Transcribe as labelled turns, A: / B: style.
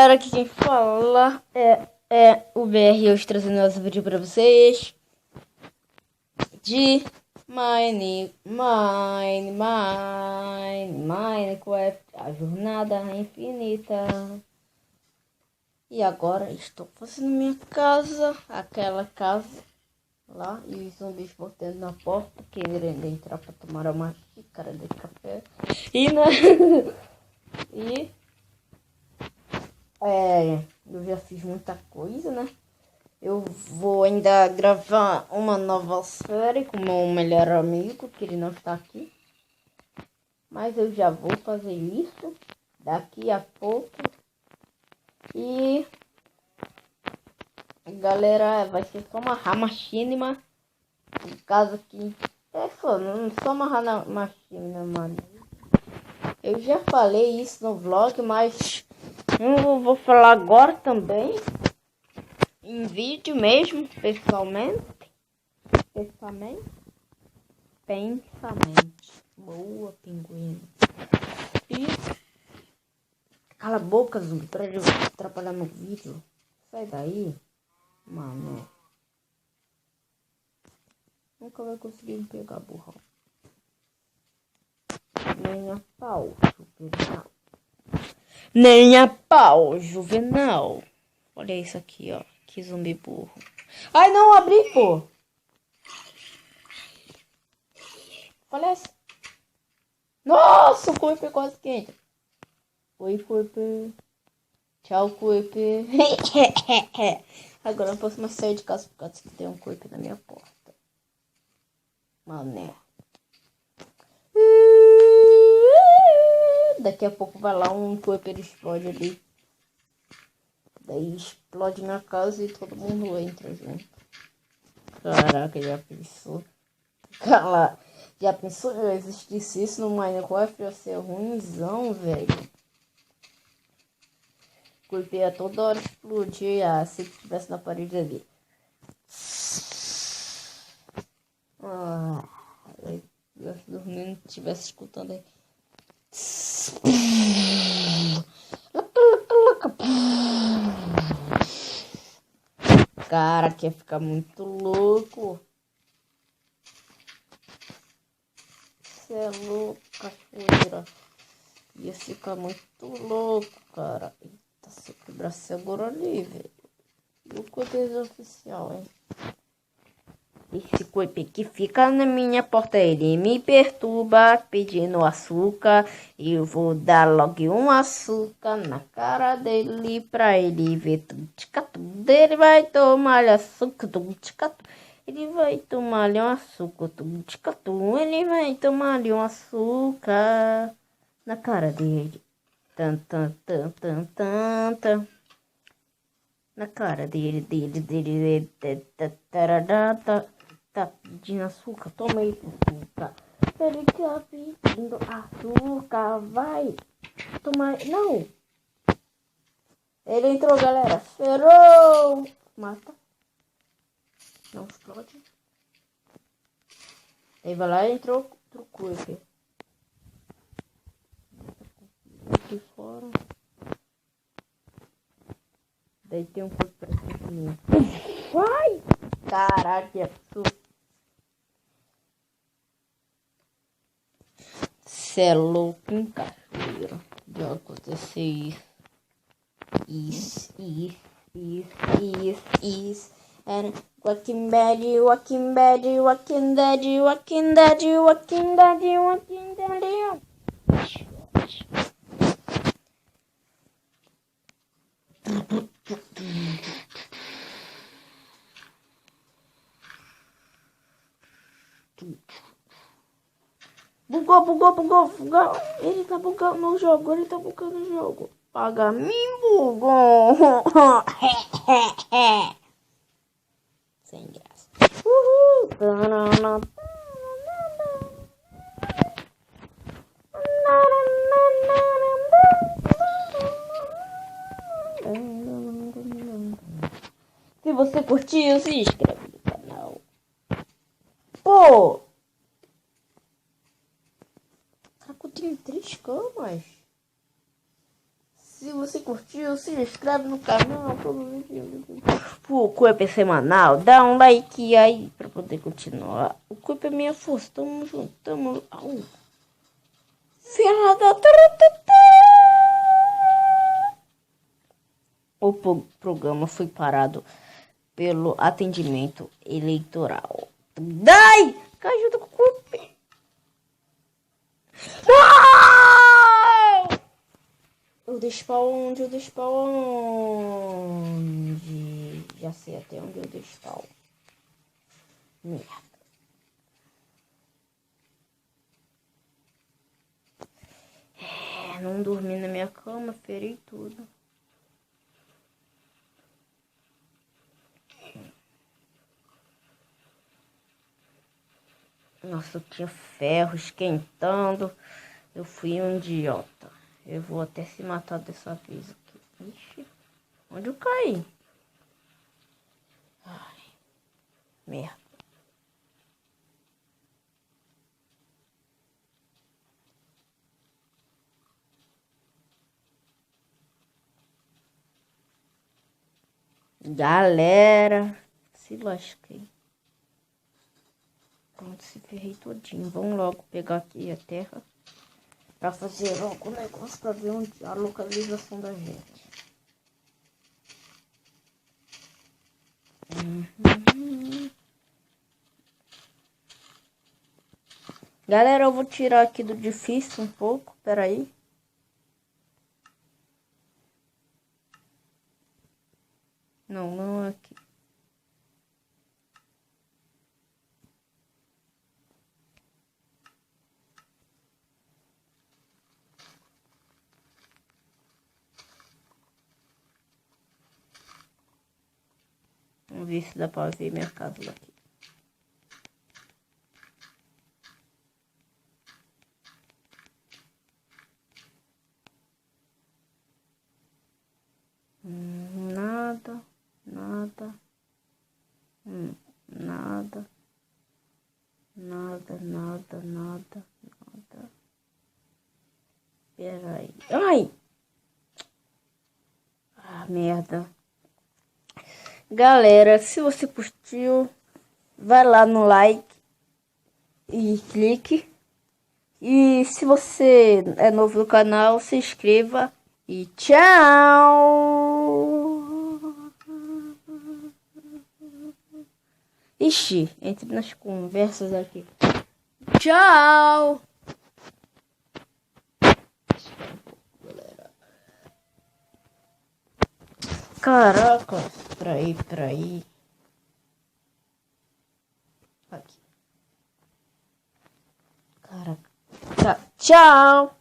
A: galera, aqui quem fala é o BR, hoje trazendo esse vídeo pra vocês de Minecraft, a jornada infinita. E agora estou fazendo minha casa, aquela casa lá, e os zumbis batendo na porta, querendo entrar pra tomar uma xícara de café. Eu já fiz muita coisa, né? Eu vou ainda gravar uma nova série com meu melhor amigo, que ele não está aqui. Mas eu já vou fazer isso daqui a pouco. E galera, vai ser só uma machina, no caso aqui. Não só uma machina, mano. Eu já falei isso no vlog, mas eu vou falar agora também. Em vídeo mesmo, pessoalmente. Boa, pinguim. E cala a boca, zumbi, para de atrapalhar no vídeo. Sai daí, mano. Nunca vai conseguir me pegar, burrão. Nem a pau, juvenal. Nem a pau, juvenal. Olha isso aqui, ó. Que zumbi burro. Ai, não, abri, pô. Olha essa. Nossa, o corpo é quase quente. Oi, corpo. Tchau, corpo. Agora eu não posso mais sair de casa por causa que tem um corpo na minha porta. Mané. Daqui a pouco vai lá um corpo, ele explode ali. Daí explode na casa e todo mundo entra junto. Caraca, já pensou? Cala. Já pensou se existisse isso no Minecraft? Ia ser ruimzão, velho. Porque ia toda hora explodir se tivesse na parede ali. Eu estivesse dormindo, estivesse escutando aí. Cara, que ia ficar muito louco. Você é louco, cachoeira. Ia ficar muito louco, cara. Eita, se eu quebrasse agora ali, velho. E o poder oficial, hein? Esse coipe que fica na minha porta, ele me perturba pedindo açúcar. Eu vou dar logo um açúcar na cara dele pra ele ver tudo. Ele vai tomar açúcar, ele vai tomar um açúcar, ele vai tomar um açúcar na cara dele. Tan, tan, tan, tan, tan, tan. Na cara dele. Tá pedindo açúcar, toma aí açúcar. Ele tá pedindo açúcar, vai tomar. Não! Ele entrou, galera. Ferrou! Mata. Não explode. Aí vai lá e entrou outro corpo. Aqui fora. Daí tem um corpo pra cima. Vai! Caraca, que absurdo. Cê é louco, hein, cachoeira. Já aconteceu isso. Era Walking Dead. Bugou. Ele tá bugando no jogo, Paga mim, bugou. Sem graça. Uhul. Se você curtiu, se inscreve no canal. Pô! Caraca, eu tenho 3 camas. Se você curtiu, se inscreve no canal. O Cuipa é semanal. Dá um like aí pra poder continuar. O Cuipa é minha força. Tamo junto. Tamo... Ferrada. O programa foi parado pelo atendimento eleitoral. Dai! Ajuda com o Cuipa. Não! Eu deixo pra onde? Já sei até onde eu deixo pra onde. Merda. Não dormi na minha cama, ferei tudo. Nossa, eu tinha ferro esquentando. Eu fui um idiota. Eu vou até se matar dessa vez aqui. Ixi, onde eu caí? Ai, merda. Galera, se lasquei. Pronto, se ferrei todinho. Vamos logo pegar aqui a terra pra fazer logo o negócio pra ver onde a localização da gente. Galera, eu vou tirar aqui do difícil um pouco. Pera aí. Não é aqui. Vamos ver se dá pra ver minha casa daqui. Nada. Nada. Pera aí. Ai! Ah, merda. Galera, se você curtiu, vai lá no like e clique. E se você é novo no canal, se inscreva e tchau! Ixi, entre nas conversas aqui. Tchau! Caraca, peraí. Aqui. Caraca. Tá. Tchau!